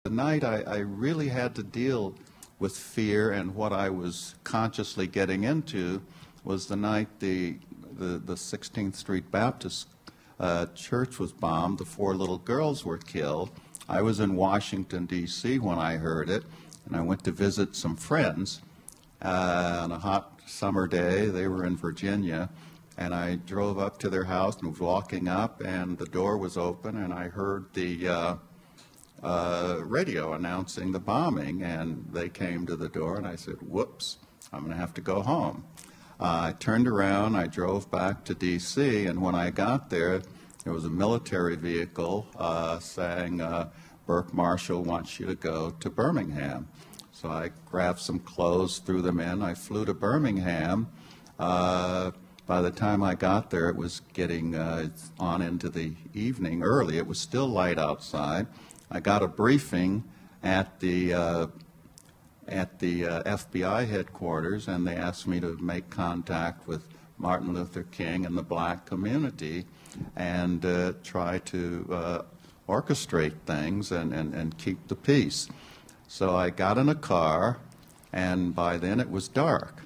The night I really had to deal with fear, and what I was consciously getting into was the night the 16th Street Baptist Church was bombed. The 4 little girls were killed. I was in Washington, D.C. when I heard it, and I went to visit some friends on a hot summer day. They were in Virginia, and I drove up to their house and was walking up, and the door was open, and I heard the radio announcing the bombing, and they came to the door, and I said, whoops, I'm going to have to go home. I turned around, I drove back to D.C., and when I got there, there was a military vehicle saying, Burke Marshall wants you to go to Birmingham. So I grabbed some clothes, threw them in. I flew to Birmingham. By the time I got there, it was getting on into the evening early. It was still light outside. I got a briefing at the FBI headquarters, and they asked me to make contact with Martin Luther King and the black community and try to orchestrate things and keep the peace. So I got in a car, and by then it was dark,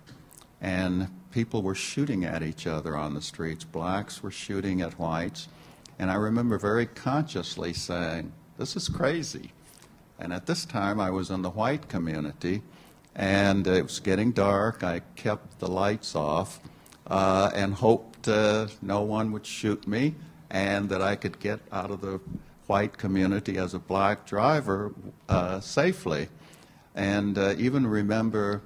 and people were shooting at each other on the streets. Blacks were shooting at whites, and I remember very consciously saying, this is crazy. And at this time, I was in the white community, and it was getting dark. I kept the lights off and hoped no one would shoot me and that I could get out of the white community as a black driver safely. And even remember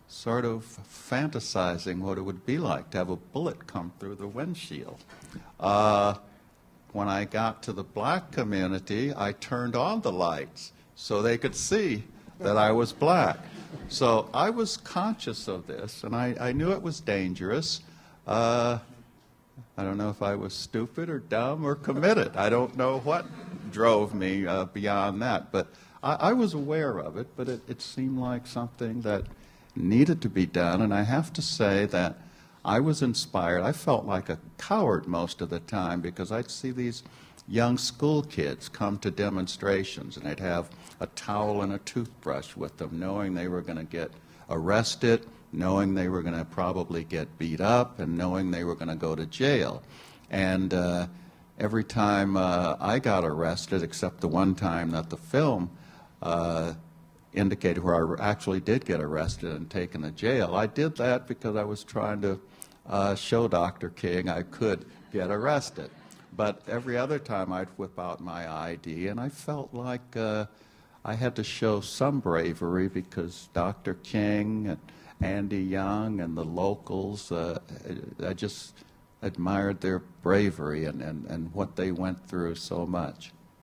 sort of fantasizing what it would be like to have a bullet come through the windshield. When I got to the black community, I turned on the lights so they could see that I was black. So I was conscious of this, and I knew it was dangerous. I don't know if I was stupid or dumb or committed. I don't know what drove me beyond that. But I was aware of it, but it seemed like something that needed to be done. And I have to say that I was inspired. I felt like a coward most of the time because I'd see these young school kids come to demonstrations, and they'd have a towel and a toothbrush with them, knowing they were going to get arrested, knowing they were going to probably get beat up, and knowing they were going to go to jail. And every time I got arrested, except the one time that the film indicated where I actually did get arrested and taken to jail, I did that because I was trying to show Dr. King I could get arrested. But every other time I'd whip out my ID, and I felt like I had to show some bravery because Dr. King and Andy Young and the locals, I just admired their bravery and what they went through so much.